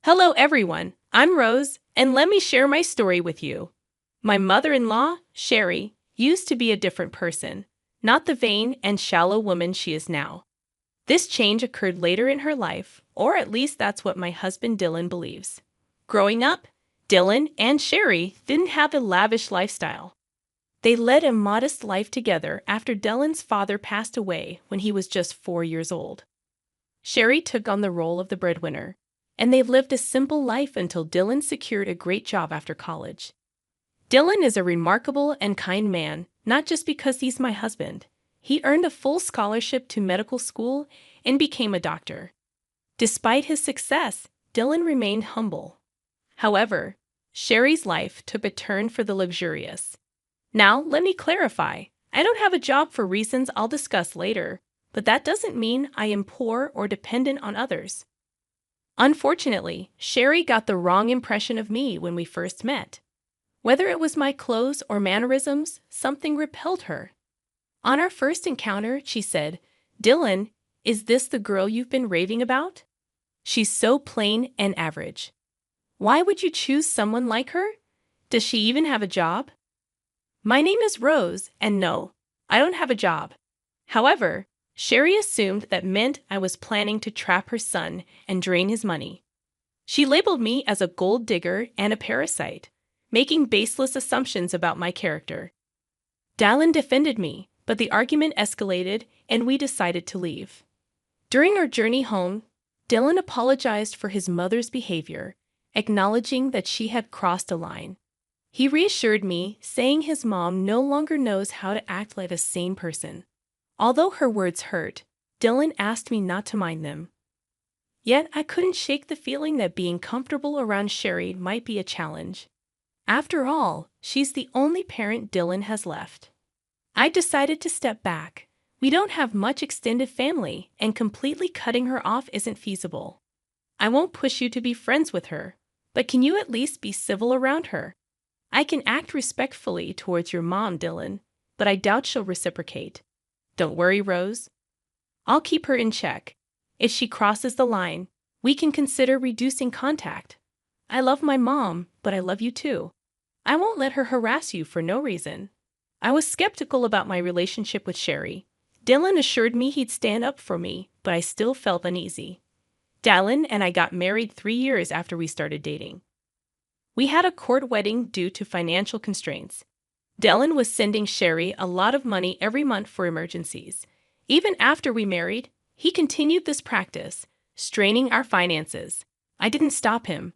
Hello, everyone. I'm Rose, and let me share my story with you. My mother-in-law, Sherry, used to be a different person, not the vain and shallow woman she is now. This change occurred later in her life, or at least that's what my husband Dylan believes. Growing up, Dylan and Sherry didn't have a lavish lifestyle. They led a modest life together after Dylan's father passed away when he was just 4 years old. Sherry took on the role of the breadwinner, and they've lived a simple life until Dylan secured a great job after college. Dylan is a remarkable and kind man, not just because he's my husband. He earned a full scholarship to medical school and became a doctor. Despite his success, Dylan remained humble. However, Sherry's life took a turn for the luxurious. Now, let me clarify. I don't have a job for reasons I'll discuss later, but that doesn't mean I am poor or dependent on others. Unfortunately, Sherry got the wrong impression of me when we first met. Whether it was my clothes or mannerisms, something repelled her. On our first encounter, she said, "Dylan, is this the girl you've been raving about? She's so plain and average. Why would you choose someone like her? Does she even have a job?" My name is Rose, and no, I don't have a job. However, Sherry assumed that meant I was planning to trap her son and drain his money. She labeled me as a gold digger and a parasite, making baseless assumptions about my character. Dylan defended me, but the argument escalated and we decided to leave. During our journey home, Dylan apologized for his mother's behavior, acknowledging that she had crossed a line. He reassured me, saying his mom no longer knows how to act like a sane person. Although her words hurt, Dylan asked me not to mind them. Yet I couldn't shake the feeling that being comfortable around Sherry might be a challenge. After all, she's the only parent Dylan has left. I decided to step back. We don't have much extended family, and completely cutting her off isn't feasible. I won't push you to be friends with her, but can you at least be civil around her? I can act respectfully towards your mom, Dylan, but I doubt she'll reciprocate. Don't worry, Rose. I'll keep her in check. If she crosses the line, we can consider reducing contact. I love my mom, but I love you too. I won't let her harass you for no reason. I was skeptical about my relationship with Sherry. Dylan assured me he'd stand up for me, but I still felt uneasy. Dylan and I got married 3 years after we started dating. We had a court wedding due to financial constraints. Dylan was sending Sherry a lot of money every month for emergencies. Even after we married, he continued this practice, straining our finances. I didn't stop him.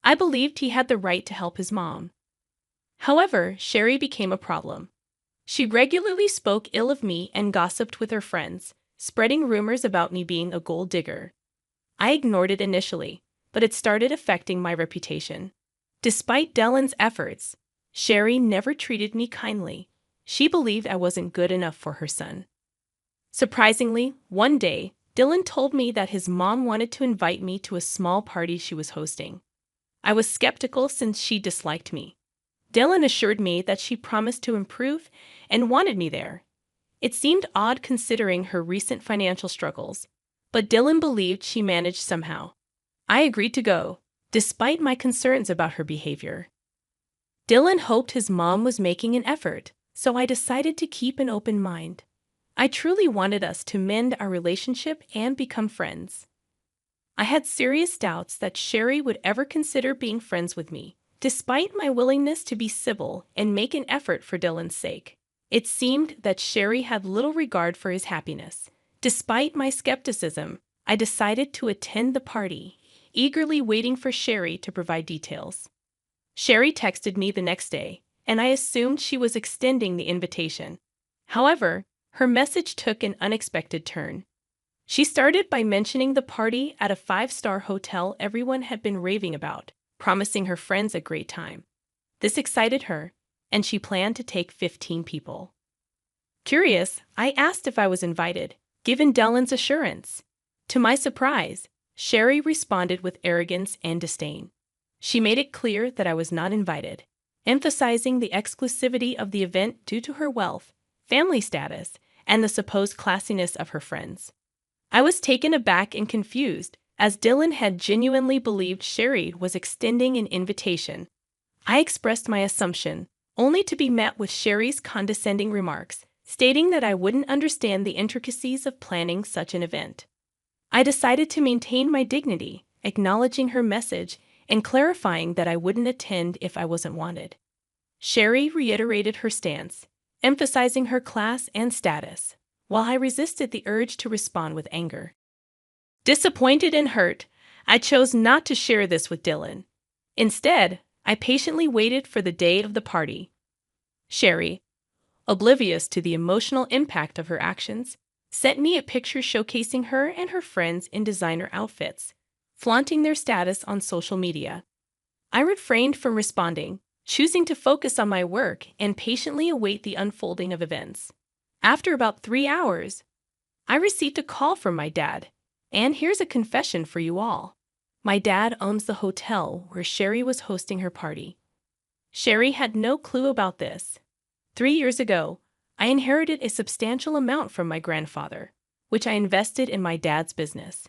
I believed he had the right to help his mom. However, Sherry became a problem. She regularly spoke ill of me and gossiped with her friends, spreading rumors about me being a gold digger. I ignored it initially, but it started affecting my reputation. Despite Dylan's efforts, Sherry never treated me kindly. She believed I wasn't good enough for her son. Surprisingly, one day, Dylan told me that his mom wanted to invite me to a small party she was hosting. I was skeptical since she disliked me. Dylan assured me that she promised to improve and wanted me there. It seemed odd considering her recent financial struggles, but Dylan believed she managed somehow. I agreed to go, despite my concerns about her behavior. Dylan hoped his mom was making an effort, so I decided to keep an open mind. I truly wanted us to mend our relationship and become friends. I had serious doubts that Sherry would ever consider being friends with me, despite my willingness to be civil and make an effort for Dylan's sake. It seemed that Sherry had little regard for his happiness. Despite my skepticism, I decided to attend the party, eagerly waiting for Sherry to provide details. Sherry texted me the next day, and I assumed she was extending the invitation. However, her message took an unexpected turn. She started by mentioning the party at a 5-star hotel everyone had been raving about, promising her friends a great time. This excited her, and she planned to take 15 people. Curious, I asked if I was invited, given Dylan's assurance. To my surprise, Sherry responded with arrogance and disdain. She made it clear that I was not invited, emphasizing the exclusivity of the event due to her wealth, family status, and the supposed classiness of her friends. I was taken aback and confused, as Dylan had genuinely believed Sherry was extending an invitation. I expressed my assumption, only to be met with Sherry's condescending remarks, stating that I wouldn't understand the intricacies of planning such an event. I decided to maintain my dignity, acknowledging her message and clarifying that I wouldn't attend if I wasn't wanted. Sherry reiterated her stance, emphasizing her class and status, while I resisted the urge to respond with anger. Disappointed and hurt, I chose not to share this with Dylan. Instead, I patiently waited for the day of the party. Sherry, oblivious to the emotional impact of her actions, sent me a picture showcasing her and her friends in designer outfits, flaunting their status on social media. I refrained from responding, choosing to focus on my work and patiently await the unfolding of events. After about 3 hours, I received a call from my dad, and here's a confession for you all. My dad owns the hotel where Sherry was hosting her party. Sherry had no clue about this. 3 years ago, I inherited a substantial amount from my grandfather, which I invested in my dad's business.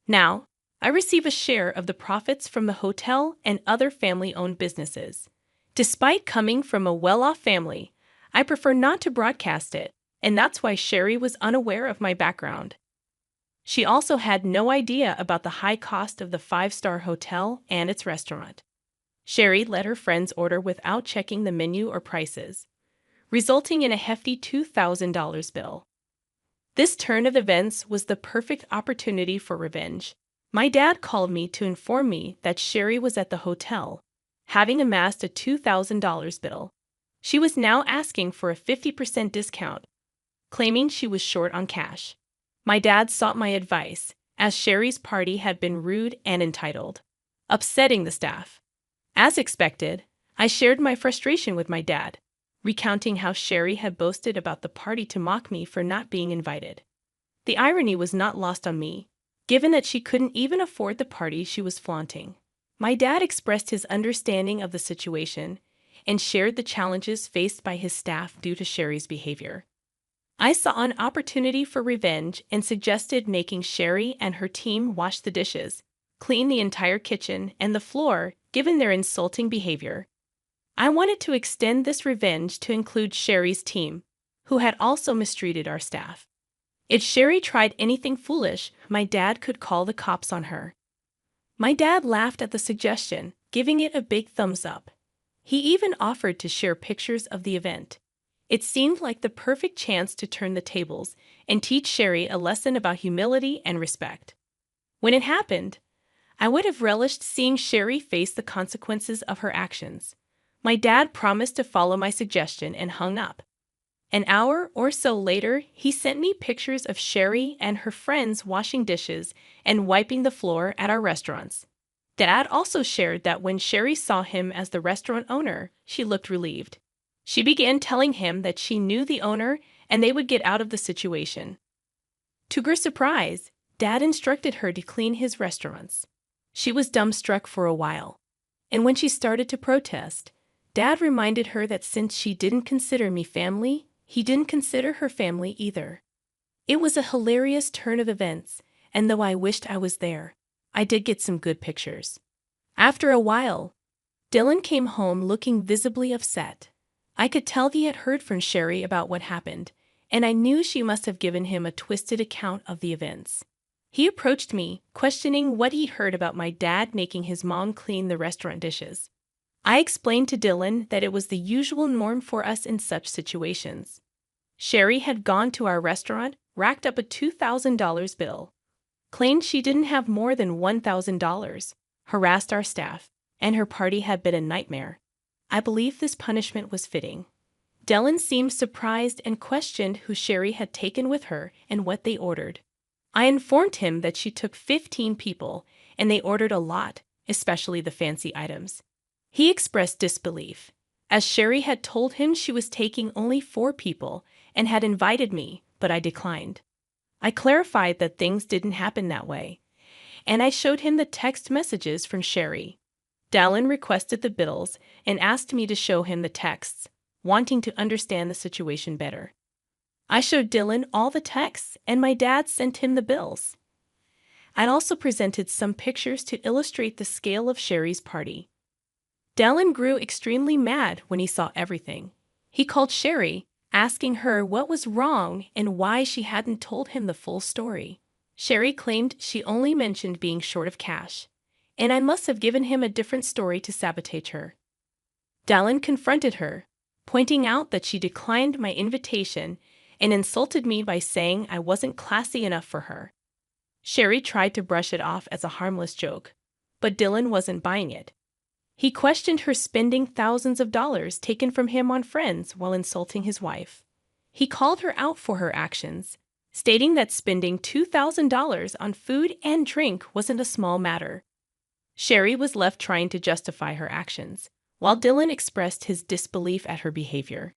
Now, I receive a share of the profits from the hotel and other family-owned businesses. Despite coming from a well-off family, I prefer not to broadcast it, and that's why Sherry was unaware of my background. She also had no idea about the high cost of the 5-star hotel and its restaurant. Sherry let her friends order without checking the menu or prices, resulting in a hefty $2,000 bill. This turn of events was the perfect opportunity for revenge. My dad called me to inform me that Sherry was at the hotel, having amassed a $2,000 bill. She was now asking for a 50% discount, claiming she was short on cash. My dad sought my advice, as Sherry's party had been rude and entitled, upsetting the staff. As expected, I shared my frustration with my dad, recounting how Sherry had boasted about the party to mock me for not being invited. The irony was not lost on me, given that she couldn't even afford the party she was flaunting. My dad expressed his understanding of the situation and shared the challenges faced by his staff due to Sherry's behavior. I saw an opportunity for revenge and suggested making Sherry and her team wash the dishes, clean the entire kitchen and the floor, given their insulting behavior. I wanted to extend this revenge to include Sherry's team, who had also mistreated our staff. If Sherry tried anything foolish, my dad could call the cops on her. My dad laughed at the suggestion, giving it a big thumbs up. He even offered to share pictures of the event. It seemed like the perfect chance to turn the tables and teach Sherry a lesson about humility and respect. When it happened, I would have relished seeing Sherry face the consequences of her actions. My dad promised to follow my suggestion and hung up. An hour or so later, he sent me pictures of Sherry and her friends washing dishes and wiping the floor at our restaurants. Dad also shared that when Sherry saw him as the restaurant owner, she looked relieved. She began telling him that she knew the owner and they would get out of the situation. To her surprise, Dad instructed her to clean his restaurants. She was dumbstruck for a while, and when she started to protest, Dad reminded her that since she didn't consider me family, he didn't consider her family either. It was a hilarious turn of events, and though I wished I was there, I did get some good pictures. After a while, Dylan came home looking visibly upset. I could tell he had heard from Sherry about what happened, and I knew she must have given him a twisted account of the events. He approached me, questioning what he heard about my dad making his mom clean the restaurant dishes. I explained to Dylan that it was the usual norm for us in such situations. Sherry had gone to our restaurant, racked up a $2,000 bill, claimed she didn't have more than $1,000, harassed our staff, and her party had been a nightmare. I believe this punishment was fitting. Dylan seemed surprised and questioned who Sherry had taken with her and what they ordered. I informed him that she took 15 people, and they ordered a lot, especially the fancy items. He expressed disbelief, as Sherry had told him she was taking only 4 people and had invited me, but I declined. I clarified that things didn't happen that way, and I showed him the text messages from Sherry. Dylan requested the bills and asked me to show him the texts, wanting to understand the situation better. I showed Dylan all the texts, and my dad sent him the bills. I also presented some pictures to illustrate the scale of Sherry's party. Dylan grew extremely mad when he saw everything. He called Sherry, asking her what was wrong and why she hadn't told him the full story. Sherry claimed she only mentioned being short of cash, and I must have given him a different story to sabotage her. Dylan confronted her, pointing out that she declined my invitation and insulted me by saying I wasn't classy enough for her. Sherry tried to brush it off as a harmless joke, but Dylan wasn't buying it. He questioned her spending thousands of dollars taken from him on friends while insulting his wife. He called her out for her actions, stating that spending $2,000 on food and drink wasn't a small matter. Sherry was left trying to justify her actions, while Dylan expressed his disbelief at her behavior.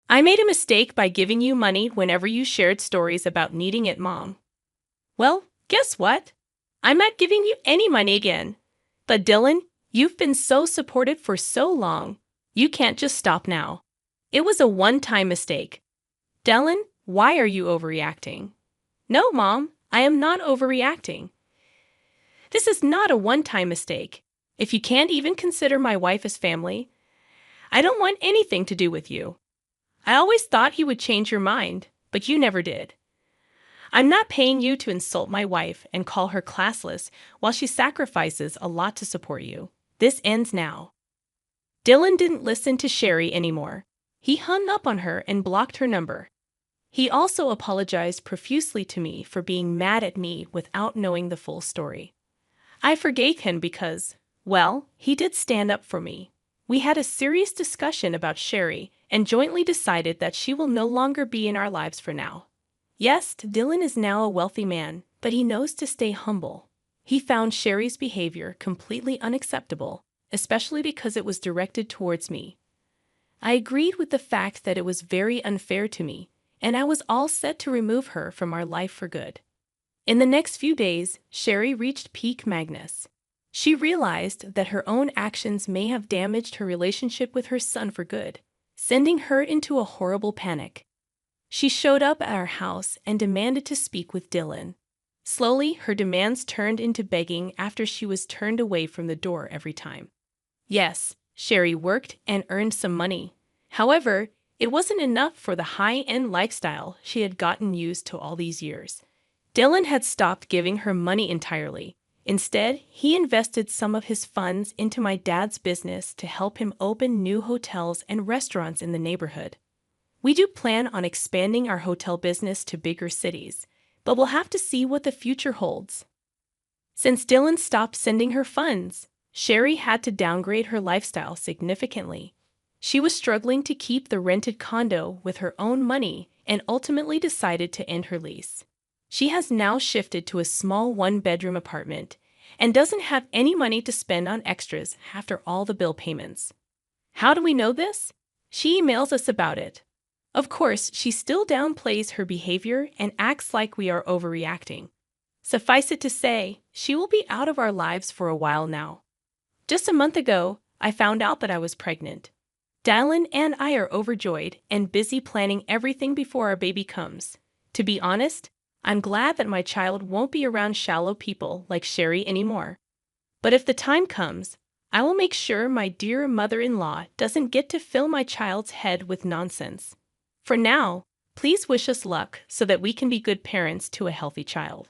I made a mistake by giving you money whenever you shared stories about needing it, Mom. Well, guess what? I'm not giving you any money again. But Dylan, you've been so supportive for so long. You can't just stop now. It was a one-time mistake. Dylan, why are you overreacting? No, Mom, I am not overreacting. This is not a one-time mistake. If you can't even consider my wife as family, I don't want anything to do with you. I always thought you would change your mind, but you never did. I'm not paying you to insult my wife and call her classless while she sacrifices a lot to support you. This ends now. Dylan didn't listen to Sherry anymore. He hung up on her and blocked her number. He also apologized profusely to me for being mad at me without knowing the full story. I forgave him because, well, he did stand up for me. We had a serious discussion about Sherry and jointly decided that she will no longer be in our lives for now. Yes, Dylan is now a wealthy man, but he knows to stay humble. He found Sherry's behavior completely unacceptable, especially because it was directed towards me. I agreed with the fact that it was very unfair to me, and I was all set to remove her from our life for good. In the next few days, Sherry reached peak madness. She realized that her own actions may have damaged her relationship with her son for good, sending her into a horrible panic. She showed up at our house and demanded to speak with Dylan. Slowly, her demands turned into begging after she was turned away from the door every time. Yes, Sherry worked and earned some money. However, it wasn't enough for the high-end lifestyle she had gotten used to all these years. Dylan had stopped giving her money entirely. Instead, he invested some of his funds into my dad's business to help him open new hotels and restaurants in the neighborhood. We do plan on expanding our hotel business to bigger cities, but we'll have to see what the future holds. Since Dylan stopped sending her funds, Sherry had to downgrade her lifestyle significantly. She was struggling to keep the rented condo with her own money and ultimately decided to end her lease. She has now shifted to a small one-bedroom apartment and doesn't have any money to spend on extras after all the bill payments. How do we know this? She emails us about it. Of course, she still downplays her behavior and acts like we are overreacting. Suffice it to say, she will be out of our lives for a while now. Just a month ago, I found out that I was pregnant. Dylan and I are overjoyed and busy planning everything before our baby comes. To be honest, I'm glad that my child won't be around shallow people like Sherry anymore. But if the time comes, I will make sure my dear mother-in-law doesn't get to fill my child's head with nonsense. For now, please wish us luck so that we can be good parents to a healthy child.